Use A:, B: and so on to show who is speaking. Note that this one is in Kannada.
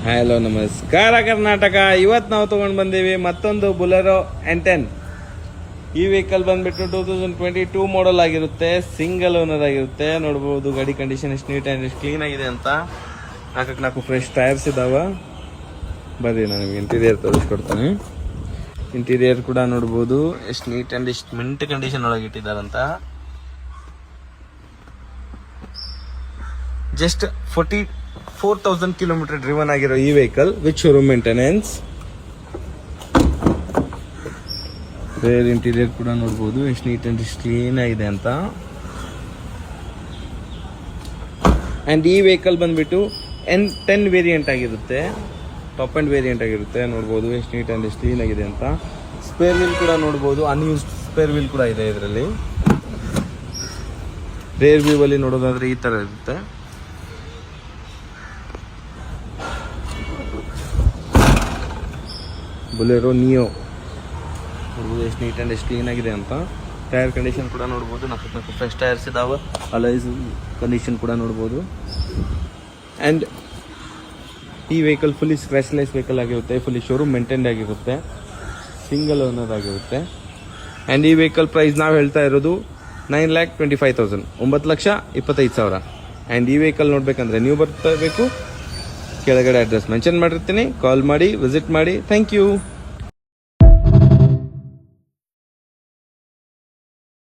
A: ಹಲೋ ನಮಸ್ಕಾರ ಕರ್ನಾಟಕ. ಇವತ್ತು ನಾವು ತೊಗೊಂಡು ಬಂದೀವಿ ಮತ್ತೊಂದು ಬುಲೆರೋ N10. ಈ ವೆಹಿಕಲ್ ಬಂದ್ಬಿಟ್ಟು 2022 ಮಾಡಲ್ ಆಗಿರುತ್ತೆ, ಸಿಂಗಲ್ ಓನರ್ ಆಗಿರುತ್ತೆ. ನೋಡ್ಬೋದು ಗಾಡಿ ಕಂಡೀಷನ್ ಎಷ್ಟು ನೀಟ್ ಆ್ಯಂಡ್ ಎಷ್ಟು ಕ್ಲೀನ್ ಆಗಿದೆ ಅಂತ. ನಾಲ್ಕು ಫ್ರೆಶ್ ಟೈರ್ಸ್ ಇದಾವೆ. ಬರ್ರಿ ನಾನು ನಿಮಗೆ ಇಂಟೀರಿಯರ್ ತೋರಿಸ್ಕೊಡ್ತೀನಿ. ಇಂಟೀರಿಯರ್ ಕೂಡ ನೋಡ್ಬೋದು ಎಷ್ಟು ನೀಟ್ ಆ್ಯಂಡ್ ಎಷ್ಟು ಮಿಂಟ್ ಕಂಡೀಷನ್ ಒಳಗೆ ಇಟ್ಟಿದ್ದಾರಂತ. ಜಸ್ಟ್ 44,000 ಕಿಲೋಮೀಟರ್ ಡ್ರಿವನ್ ಆಗಿರೋ ಈ vehicle with showroom maintenance. Rare interior ಕೂಡ ನೋಡ್ಬೋದು ಎಷ್ಟು ನೀಟ್ ಅಂಡ್ ಎಷ್ಟು ಕ್ಲೀನ್ ಆಗಿದೆ ಅಂತ. ಆ್ಯಂಡ್ ಈ ವೆಹಿಕಲ್ ಬಂದ್ಬಿಟ್ಟು N10 ವೇರಿಯಂಟ್ ಆಗಿರುತ್ತೆ, ಟಾಪ್ ಆ್ಯಂಡ್ ವೇರಿಯಂಟ್ ಆಗಿರುತ್ತೆ. ನೋಡ್ಬೋದು ಎಷ್ಟು ನೀಟ್ ಆ್ಯಂಡ್ ಎಷ್ಟು ಕ್ಲೀನ್ ಆಗಿದೆ ಅಂತ. ಸ್ಪೇರ್ ವೀಲ್ ಕೂಡ ನೋಡ್ಬೋದು, ಅನ್ಯೂಸ್ಡ್ ಸ್ಪೇರ್ ವೀಲ್ ಕೂಡ ಇದೆ ಇದರಲ್ಲಿ. ರೇರ್ ವ್ಯೂ ಅಲ್ಲಿ ನೋಡೋದಾದ್ರೆ ಈ ಥರ ಇರುತ್ತೆ. ಬುಲೆರೋ ನಿಯೋ ನೋಡ್ಬೋದು ಎಷ್ಟು ನೀಟ್ ಆ್ಯಂಡ್ ಎಷ್ಟು ಕ್ಲೀನ್ ಆಗಿದೆ ಅಂತ. ಟೈರ್ ಕಂಡೀಷನ್ ಕೂಡ ನೋಡ್ಬೋದು, ನಾಲ್ಕು ಫ್ರೆಶ್ ಟೈರ್ಸ್ ಇದಾವೆ. ಅಲೈಸ್ ಕಂಡೀಷನ್ ಕೂಡ ನೋಡ್ಬೋದು. ಆ್ಯಂಡ್ ಈ ವೆಹಿಕಲ್ ಫುಲ್ಲಿ ಸ್ಕ್ರ್ಯಾಚ್ಲೆಸ್ ವೆಹಿಕಲ್ ಆಗಿರುತ್ತೆ, ಫುಲ್ಲಿ ಶೋರೂಮ್ ಮೇಂಟೈನ್ಡ್ ಆಗಿರುತ್ತೆ, ಸಿಂಗಲ್ ಓನರ್ ಆಗಿರುತ್ತೆ. ಆ್ಯಂಡ್ ಈ ವೆಹಿಕಲ್ ಪ್ರೈಸ್ ನಾವು ಹೇಳ್ತಾ ಇರೋದು 9,25,000, 9,25,000. ಆ್ಯಂಡ್ ಈ ವೆಹಿಕಲ್ ನೋಡಬೇಕಂದ್ರೆ ನೀವು ಬರ್ತಾ ಬೇಕು, ಕೆಳಗಡೆ ಅಡ್ರೆಸ್ ಮೆನ್ಷನ್ ಮಾಡಿರ್ತೀನಿ, ಕಾಲ್ ಮಾಡಿ ವಿಸಿಟ್ ಮಾಡಿ. Thank you.